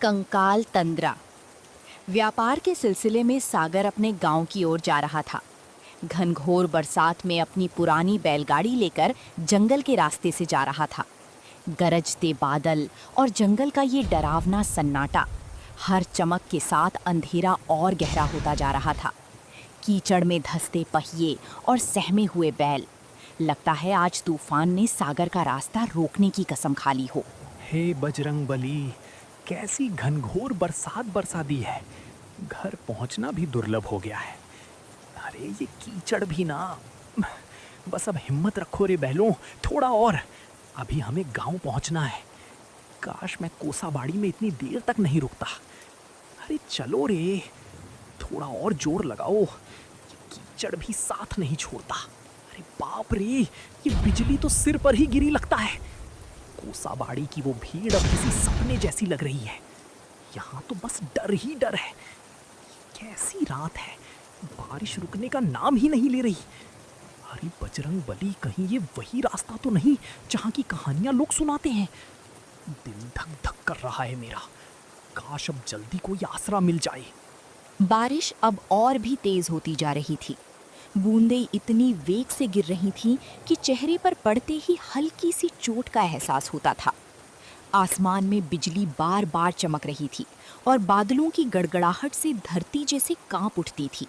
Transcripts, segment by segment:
कंकाल तंद्रा। व्यापार के सिलसिले में सागर अपने गांव की ओर जा रहा था। घनघोर बरसात में अपनी पुरानी बैलगाड़ी लेकर जंगल के रास्ते से जा रहा था। गरजते बादल और जंगल का ये डरावना सन्नाटा, हर चमक के साथ अंधेरा और गहरा होता जा रहा था। कीचड़ में धंसते पहिए और सहमे हुए बैल। लगता है आज तूफान ने सागर का रास्ता रोकने की कसम खा ली हो। हे बजरंग बली, कैसी घनघोर बरसात बरसा दी है। घर पहुंचना भी दुर्लभ हो गया है। अरे ये कीचड़ भी ना। बस अब हिम्मत रखो रे बैलों, थोड़ा और। अभी हमें गांव पहुंचना है। काश मैं कोसाबाड़ी में इतनी देर तक नहीं रुकता। अरे चलो रे, थोड़ा और जोर लगाओ। ये कीचड़ भी साथ नहीं छोड़ता। अरे बाप रे, ये बिजली तो सिर पर ही गिरी लगता है। कोसाबाड़ी की वो भीड़ अब किसी सपने जैसी लग रही है। यहाँ तो बस डर ही डर है। कैसी रात है, बारिश रुकने का नाम ही नहीं ले रही। अरे बजरंग बली, कहीं ये वही रास्ता तो नहीं जहाँ की कहानियां लोग सुनाते हैं। दिल धक धक कर रहा है मेरा। काश अब जल्दी कोई आसरा मिल जाए। बारिश अब और भी तेज होती जा रही थी। बूंदें इतनी वेग से गिर रही थीं कि चेहरे पर पड़ते ही हल्की सी चोट का एहसास होता था। आसमान में बिजली बार बार चमक रही थी और बादलों की गड़गड़ाहट से धरती जैसे कांप उठती थी।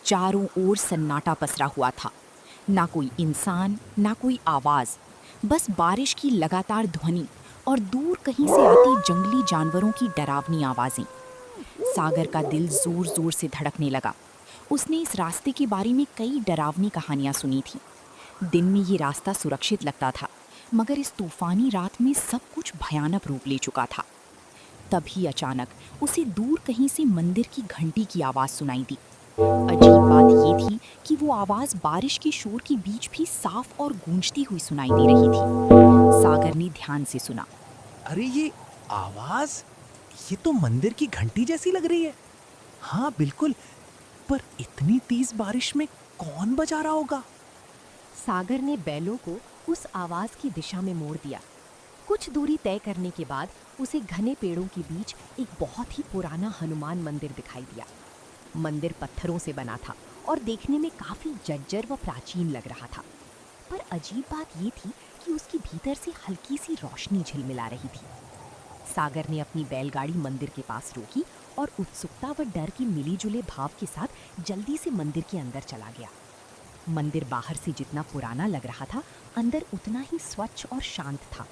चारों ओर सन्नाटा पसरा हुआ था। ना कोई इंसान, ना कोई आवाज, बस बारिश की लगातार ध्वनि और दूर कहीं से आती जंगली जानवरों की डरावनी आवाजें। सागर का दिल जोर जोर से धड़कने लगा। उसने इस रास्ते के बारे में कई डरावनी कहानियां सुनी थी। दिन में ये रास्ता सुरक्षित लगता था, मगर इस तूफानी रात में सब कुछ भयानक रूप ले चुका था। तभी अचानक उसे दूर कहीं से मंदिर की घंटी की आवाज सुनाई दी। अजीब बात ये थी कि वो आवाज बारिश के शोर के बीच भी साफ और गूंजती हुई सुनाई दे रही थी। सागर ने ध्यान से सुना। अरे ये आवाज, ये तो मंदिर की घंटी जैसी लग रही है। हाँ बिल्कुल, पर इतनी तेज बारिश में कौन बजा रहा होगा? सागर ने बैलों को उस आवाज की दिशा में मोड़ दिया। कुछ दूरी तय करने के बाद उसे घने पेड़ों के बीच एक बहुत ही पुराना हनुमान मंदिर दिखाई दिया। मंदिर पत्थरों से बना था और देखने में काफी जर्जर व प्राचीन लग रहा था। पर अजीब बात ये थी कि उसके भीतर से हल्की सी रोशनी झिलमिला रही थी। सागर ने अपनी बैलगाड़ी मंदिर के पास रोकी और उत्सुकता व डर की मिलीजुले भाव के साथ जल्दी से मंदिर के अंदर चला गया। मंदिर बाहर से जितना पुराना लग रहा था, अंदर उतना ही स्वच्छ और शांत था।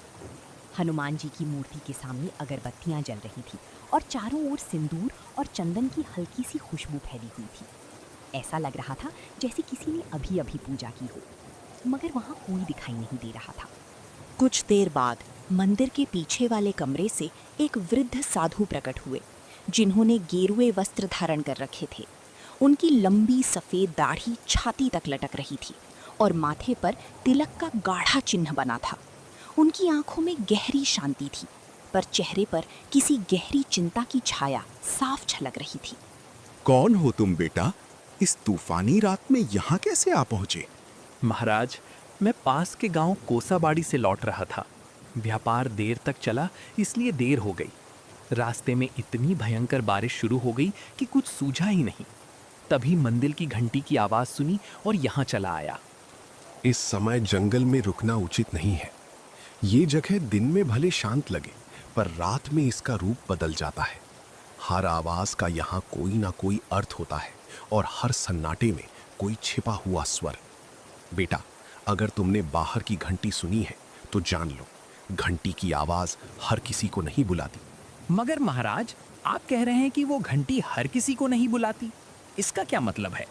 हनुमान जी की मूर्ति के सामने अगरबत्तियां जल रही थी और चारों ओर सिंदूर और चंदन की हल्की सी खुशबू फैली हुई थी। ऐसा लग रहा था जैसे किसी ने अभी अभी पूजा की हो, मगर वहां कोई दिखाई नहीं दे रहा था। कुछ देर बाद मंदिर के पीछे वाले कमरे से एक वृद्ध साधु प्रकट हुए, जिन्होंने गेरुए वस्त्र धारण कर रखे थे। उनकी लंबी सफेद दाढ़ी छाती तक लटक रही थी और माथे पर तिलक का गाढ़ा चिन्ह बना था। उनकी आंखों में गहरी शांति थी, पर चेहरे पर किसी गहरी चिंता की छाया साफ झलक रही थी। कौन हो तुम बेटा? इस तूफानी रात में यहाँ कैसे आ पहुँचे? महाराज, मैं पास के गांव कोसाबाड़ी से लौट रहा था। व्यापार देर तक चला, इसलिए देर हो गई। रास्ते में इतनी भयंकर बारिश शुरू हो गई कि कुछ सूझा ही नहीं। तभी मंदिर की घंटी की आवाज सुनी और यहाँ चला आया। इस समय जंगल में रुकना उचित नहीं है। ये जगह दिन में भले शांत लगे, पर रात में इसका रूप बदल जाता है। हर आवाज का यहाँ कोई ना कोई अर्थ होता है और हर सन्नाटे में कोई छिपा हुआ स्वर। बेटा, अगर तुमने बाहर की घंटी सुनी है तो जान लो, घंटी की आवाज हर किसी को नहीं बुलाती। मगर महाराज, आप कह रहे हैं कि वो घंटी हर किसी को नहीं बुलाती। इसका क्या मतलब है?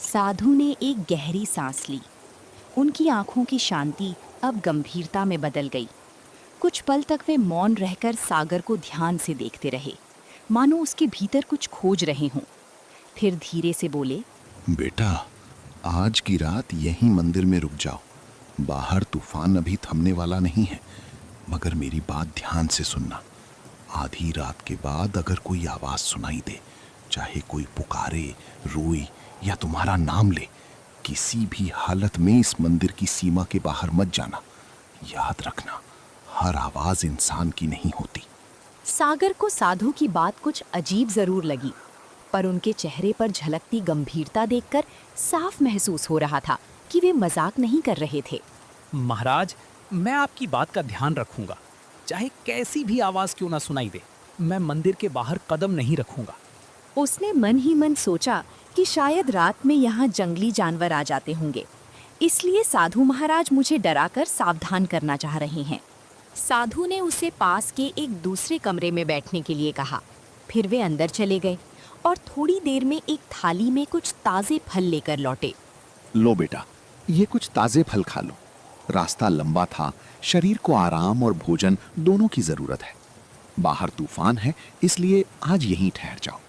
साधु ने एक गहरी सांस ली। उनकी आंखों की शांति अब गंभीरता में बदल गई। कुछ पल तक वे मौन रहकर सागर को ध्यान से देखते रहे, मानो उसके भीतर कुछ खोज रहे हों। फिर धीरे से बोले, बेटा, आज की रात यहीं मंदिर में रुक जाओ। बाहर तूफान अभी थमने वाला नहीं है, मगर मेरी बात ध्यान से सुनना। आधी रात के बाद अगर कोई आवाज सुनाई दे, चाहे कोई पुकारे, रोए या तुम्हारा नाम ले, किसी भी हालत में इस मंदिर की सीमा के बाहर मत जाना। याद रखना, हर आवाज इंसान की नहीं होती। सागर को साधु की बात कुछ अजीब जरूर लगी, पर उनके चेहरे पर झलकती गंभीरता देखकर साफ महसूस हो रहा था कि वे मजाक नहीं कर रहे थे। महाराज, मैं आपकी बात का ध्यान रखूंगा, चाहे कैसी भी आवाज क्यों ना सुनाई दे। मैं मंदिर के बाहर कदम नहीं रखूंगा। उसने मन ही मन सोचा कि शायद रात में यहाँ जंगली जानवर आ जाते होंगे, इसलिए साधु महाराज मुझे डराकर सावधान करना चाह रहे हैं। साधु ने उसे पास के एक दूसरे कमरे में बैठने के लिए कहा। फिर वे अंदर चले गए और थोड़ी देर में एक थाली में कुछ ताजे फल लेकर लौटे। लो बेटा, ये कुछ ताजे फल खा लो। रास्ता लंबा था, शरीर को आराम और भोजन दोनों की जरूरत है। बाहर तूफान है, इसलिए आज यहीं ठहर जाओ।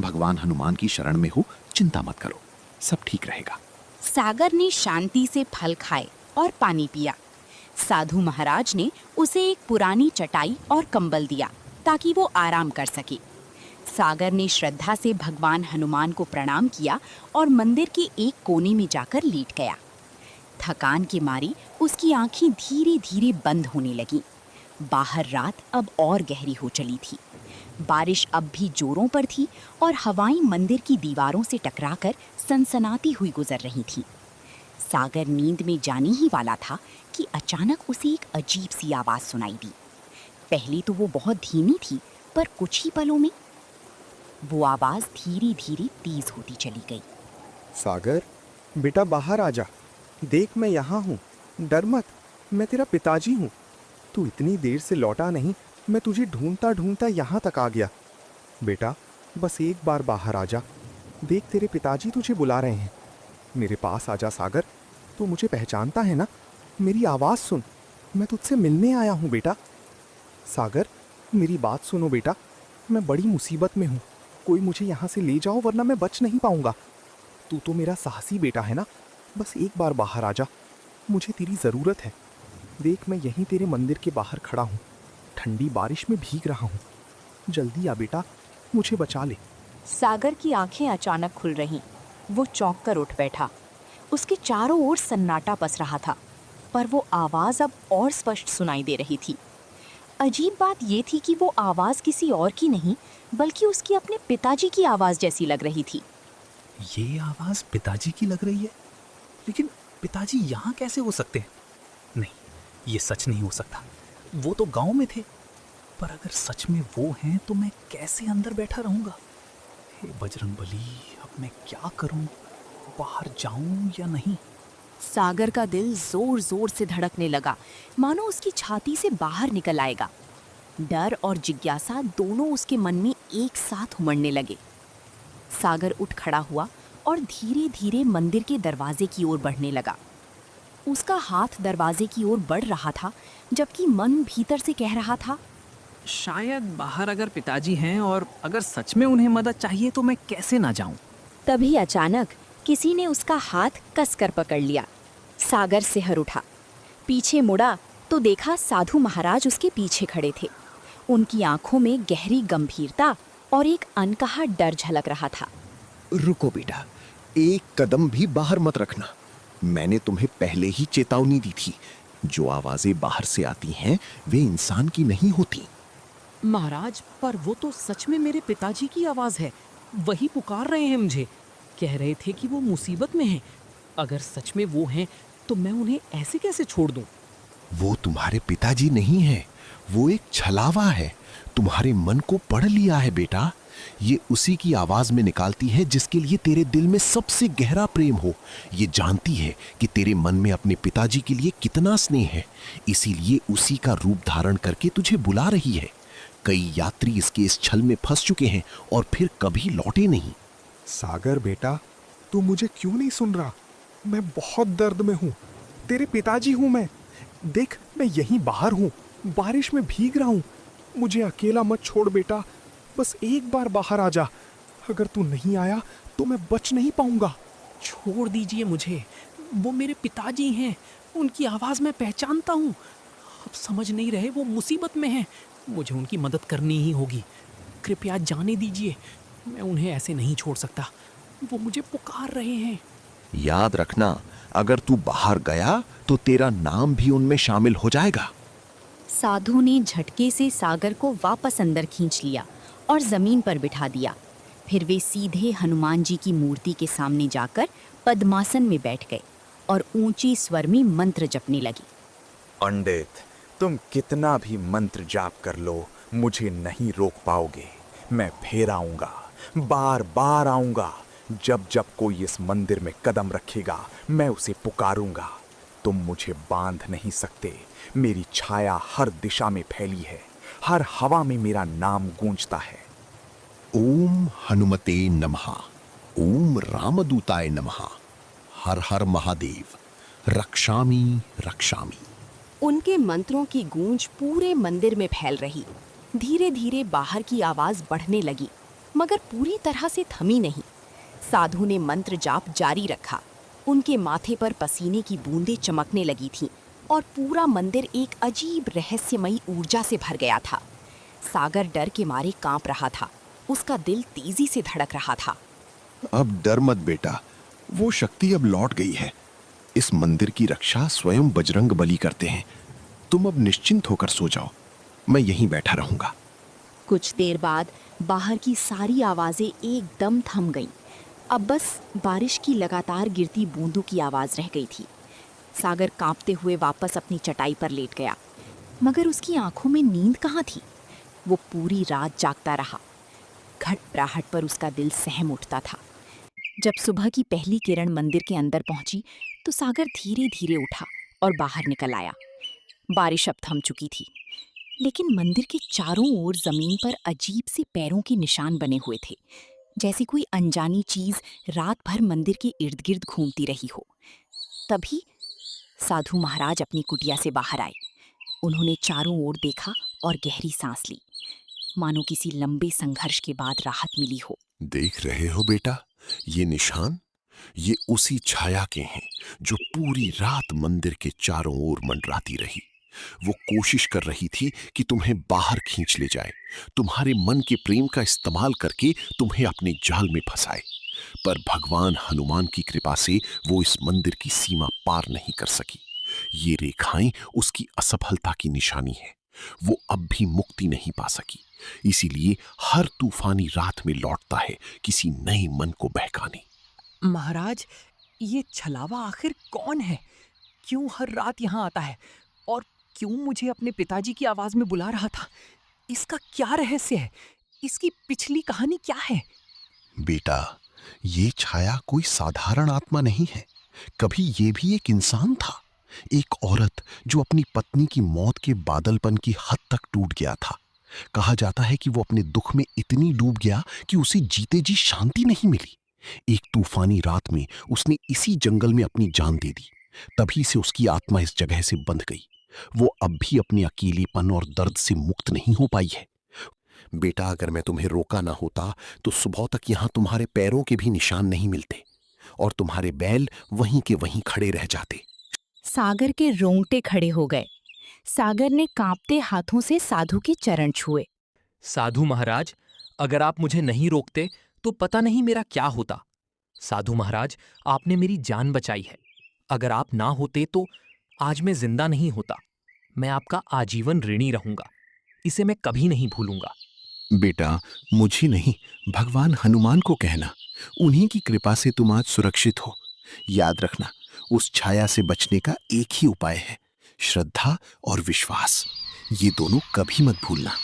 भगवान हनुमान की शरण में हो, चिंता मत करो, सब ठीक रहेगा। सागर ने शांति से फल खाए और पानी पिया। साधु महाराज ने उसे एक पुरानी चटाई और कंबल दिया ताकि वो आराम कर सके। सागर ने श्रद्धा से भगवान हनुमान को प्रणाम किया और मंदिर के एक कोने में जाकर लेट गया। थकान के मारी उसकी आंखें धीरे धीरे बंद होने लगीं। बाहर रात अब और गहरी हो चली थी। बारिश अब भी जोरों पर थी और हवाएं मंदिर की दीवारों से टकराकर सनसनाती हुई गुजर रही थीं। सागर नींद में जाने ही वाला था कि अचानक उसे एक अजीब सी आवाज सुनाई दी। पहले तो वो बहुत धीमी थी, पर कुछ ही पलों में वो आवाज धीरे धीरे तेज होती चली गई। सागर, बेटा बाहर आ जा। देख, मैं यहाँ हूँ, डर मत, मैं तेरा पिताजी हूँ। तू इतनी देर से लौटा नहीं, मैं तुझे ढूंढता ढूंढता यहाँ तक आ गया। बेटा बस एक बार बाहर आ जा, देख तेरे पिताजी तुझे बुला रहे हैं। मेरे पास आ जा सागर, तू मुझे पहचानता है ना? मेरी आवाज़ सुन, मैं तुझसे मिलने आया हूँ बेटा। सागर, मेरी बात सुनो बेटा, मैं बड़ी मुसीबत में हूँ, कोई मुझे यहाँ से ले जाओ वरना मैं बच नहीं पाऊँगा। तू तो मेरा साहसी बेटा है ना, बस एक बार बाहर आ जा, मुझे तेरी ज़रूरत है। देख, मैं यहीं तेरे मंदिर के बाहर खड़ा हूँ, ठंडी बारिश में भीग रहा हूँ, जल्दी आ बेटा, मुझे बचा ले। सागर की आंखें अचानक खुल रहीं। वो चौंक कर उठ बैठा। उसके चारों ओर सन्नाटा पस रहा था, पर वो आवाज़ अब और स्पष्ट सुनाई दे रही थी। अजीब बात ये थी कि वो आवाज़ किसी और की नहीं, बल्कि उसकी अपने पिताजी की आवाज़ जैसी लग रही थी। ये आवाज पिताजी की लग रही है, लेकिन पिताजी यहाँ कैसे हो सकते हैं? नहीं, ये सच नहीं हो सकता। वो तो गांव में थे, पर अगर सच में वो हैं तो मैं कैसे अंदर बैठा रहूंगा? हे बजरंगबली, अब मैं क्या करूं? बाहर जाऊं या नहीं? सागर का दिल जोर जोर से धड़कने लगा, मानो उसकी छाती से बाहर निकल आएगा। डर और जिज्ञासा दोनों उसके मन में एक साथ उमड़ने लगे। सागर उठ खड़ा हुआ और धीरे धीरे मंदिर के दरवाजे की ओर बढ़ने लगा। उसका हाथ दरवाजे की ओर बढ़ रहा था, जबकि मन भीतर से कह रहा था, शायद बाहर अगर पिताजी हैं और अगर सच में उन्हें मदद चाहिए तो मैं कैसे ना जाऊं? तभी अचानक किसी ने उसका हाथ कसकर पकड़ लिया। सागर सिहर उठा, पीछे मुड़ा तो देखा साधु महाराज उसके पीछे खड़े थे। उनकी आंखों में गहरी गंभीरता और एक अनकहा डर झलक रहा था। रुको बेटा, एक कदम भी बाहर मत रखना। मैंने तुम्हें पहले ही चेतावनी दी थी, जो आवाजें बाहर से आती हैं वे इंसान की नहीं होती। महाराज, पर वो तो सच में मेरे पिताजी की आवाज है, वही पुकार रहे हैं मुझे। कह रहे थे कि वो मुसीबत में हैं। अगर सच में वो हैं तो मैं उन्हें ऐसे कैसे छोड़ दूं? वो तुम्हारे पिताजी नहीं है, वो एक छलावा है। तुम्हारे मन को पढ़ लिया है बेटा। ये उसी की आवाज में निकालती है जिसके लिए तेरे दिल में सबसे गहरा प्रेम हो। ये जानती है कि तेरे मन में अपने पिताजी के लिए कितना स्नेह है, इसीलिए उसी का रूप धारण करके तुझे बुला रही है। कई यात्री इसके इस छल में फंस चुके हैं और फिर कभी लौटे नहीं। सागर बेटा, तू मुझे क्यों नहीं सुन रहा? मैं बहुत दर्द में हूँ, तेरे पिताजी हूँ मैं। देख, मैं यहीं बाहर हूँ, बारिश में भीग रहा हूँ। मुझे अकेला मत छोड़ बेटा, बस एक बार बाहर आ जा। अगर तू नहीं आया तो मैं बच नहीं पाऊंगा। छोड़ दीजिए मुझे, वो मेरे पिताजी हैं, उनकी आवाज मैं पहचानता हूँ। अब समझ नहीं रहे वो मुसीबत में हैं, मुझे उनकी मदद करनी ही होगी। कृपया जाने दीजिए, मैं उन्हें ऐसे नहीं छोड़ सकता, वो मुझे पुकार रहे हैं। याद रखना, अगर तू बाहर गया तो तेरा नाम भी उनमें शामिल हो जाएगा। साधु ने झटके से सागर को वापस अंदर खींच लिया और जमीन पर बिठा दिया। फिर वे सीधे हनुमान जी की मूर्ति के सामने जाकर पद्मासन में बैठ गए और ऊंची स्वर में मंत्र जपने लगी। पंडित, तुम कितना भी मंत्र जाप कर लो, मुझे नहीं रोक पाओगे। मैं फिर आऊंगा, बार बार आऊंगा। जब जब कोई इस मंदिर में कदम रखेगा, मैं उसे पुकारूंगा। तुम मुझे बांध नहीं सकते। मेरी छाया हर दिशा में फैली है, हर हवा में मेरा नाम गूंजता है। ओम हनुमते नमः, ओम रामदूताय नमः, हर हर महादेव, रक्षामि रक्षामि। उनके मंत्रों की गूंज पूरे मंदिर में फैल रही। धीरे धीरे बाहर की आवाज बढ़ने लगी, मगर पूरी तरह से थमी नहीं। साधु ने मंत्र जाप जारी रखा। उनके माथे पर पसीने की बूंदें चमकने लगी थीं और पूरा मंदिर एक अजीब रहस्यमयी ऊर्जा से भर गया था। सागर डर के मारे कांप रहा था। उसका दिल तेजी से धड़क रहा था। अब डर मत बेटा, वो शक्ति अब लौट गई है। इस मंदिर की रक्षा स्वयं बजरंग बली करते हैं। तुम अब निश्चिंत होकर सो जाओ, मैं यहीं बैठा रहूंगा। कुछ देर बाद बाहर की सारी आवाजें एकदम थम गईं। अब बस बारिश की लगातार गिरती बूंदों की आवाज रह गई थी। सागर कांपते हुए वापस अपनी चटाई पर लेट गया, मगर उसकी आंखों में नींद कहाँ थी। वो पूरी रात जागता रहा। घटपराहट पर उसका दिल सहम उठता था। जब सुबह की पहली किरण मंदिर के अंदर पहुंची तो सागर धीरे धीरे उठा और बाहर निकल आया। बारिश अब थम चुकी थी, लेकिन मंदिर के चारों ओर जमीन पर अजीब से पैरों के निशान बने हुए थे, जैसे कोई अनजानी चीज रात भर मंदिर के इर्द गिर्द घूमती रही हो। तभी साधु महाराज अपनी कुटिया से बाहर आए। उन्होंने चारों ओर देखा और गहरी सांस ली, मानो किसी लंबे संघर्ष के बाद राहत मिली हो। देख रहे हो बेटा, ये निशान, ये उसी छाया के हैं जो पूरी रात मंदिर के चारों ओर मंडराती रही। वो कोशिश कर रही थी कि तुम्हें बाहर खींच ले जाए, तुम्हारे मन के प्रेम का इस्तेमाल करके तुम्हें अपने जाल में फंसाए। पर भगवान हनुमान की कृपा से वो इस मंदिर की सीमा पार नहीं कर सकी। ये रेखाएं उसकी असफलता की निशानी है। वो अब भी मुक्ति नहीं पा सकी, इसीलिए हर तूफानी रात में लौटता है किसी नए मन को बहकाने। महाराज, ये छलावा आखिर कौन है? क्यों हर रात यहाँ आता है और क्यों मुझे अपने पिताजी की आवाज में बुला रहा था? इसका क्या रहस्य है? इसकी पिछली कहानी क्या है? बेटा, ये छाया कोई साधारण आत्मा नहीं है। कभी ये भी एक इंसान था, एक औरत जो अपनी पत्नी की मौत के बादलपन की हद तक टूट गया था। कहा जाता है कि वो अपने दुख में इतनी डूब गया कि उसे जीते जी शांति नहीं मिली। एक तूफानी रात में उसने इसी जंगल में अपनी जान दे दी। तभी से उसकी आत्मा इस जगह से बंध गई। वो अब भी अपने अकेलेपन और दर्द से मुक्त नहीं हो पाई है। बेटा, अगर मैं तुम्हें रोका ना होता तो सुबह तक यहाँ तुम्हारे पैरों के भी निशान नहीं मिलते और तुम्हारे बैल वहीं के वहीं खड़े रह जाते। सागर के रोंगटे खड़े हो गए। सागर ने कांपते हाथों से साधु के चरण छुए। साधु महाराज, अगर आप मुझे नहीं रोकते तो पता नहीं मेरा क्या होता। साधु महाराज, आपने मेरी जान बचाई है। अगर आप ना होते तो आज मैं जिंदा नहीं होता। मैं आपका आजीवन ऋणी रहूंगा। इसे मैं कभी नहीं भूलूंगा। बेटा, मुझे नहीं, भगवान हनुमान को कहना। उन्हीं की कृपा से तुम आज सुरक्षित हो। याद रखना, उस छाया से बचने का एक ही उपाय है, श्रद्धा और विश्वास। ये दोनों कभी मत भूलना।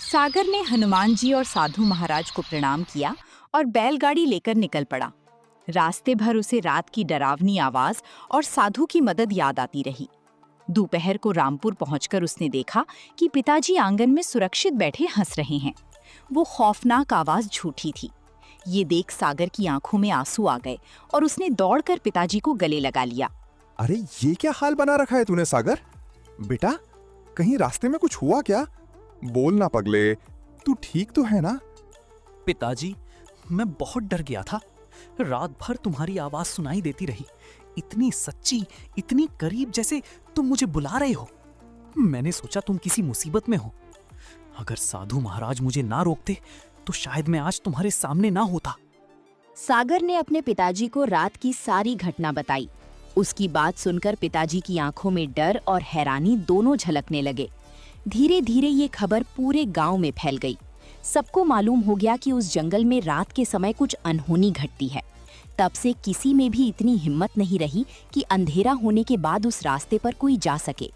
सागर ने हनुमान जी और साधु महाराज को प्रणाम किया और बैलगाड़ी लेकर निकल पड़ा। रास्ते भर उसे रात की डरावनी आवाज और साधु की मदद याद आती रही। दोपहर को रामपुर पहुंचकर उसने देखा कि पिताजी आंगन में सुरक्षित बैठे हंस रहे हैं। वो खौफनाक आवाज झूठी थी। ये देख सागर की आंखों में आंसू आ गए और उसने दौड़कर पिताजी को गले लगा लिया। अरे ये क्या हाल बना रखा है तूने सागर? बेटा, कहीं रास्ते में कुछ हुआ क्या? बोल ना पगले, तू ठीक तो है ना? पिताजी, मैं बहुत डर गया था। रात भर तुम्हारी आवाज सुनाई देती रही, इतनी सच्ची, इतनी करीब, जैसे तुम मुझे बुला रहे हो। मैंने सोचा तुम किसी मुसीबत में हो। अगर साधु महाराज मुझे ना रोकते तो शायद मैं आज तुम्हारे सामने ना होता। सागर ने अपने पिताजी को रात की सारी घटना बताई। उसकी बात सुनकर पिताजी की आंखों में डर और हैरानी दोनों झलकने लगे। धीरे धीरे ये खबर पूरे गांव में फैल गई। सबको मालूम हो गया कि उस जंगल में रात के समय कुछ अनहोनी घटती है। तब से किसी में भी इतनी हिम्मत नहीं रही कि अंधेरा होने के बाद उस रास्ते पर कोई जा सके।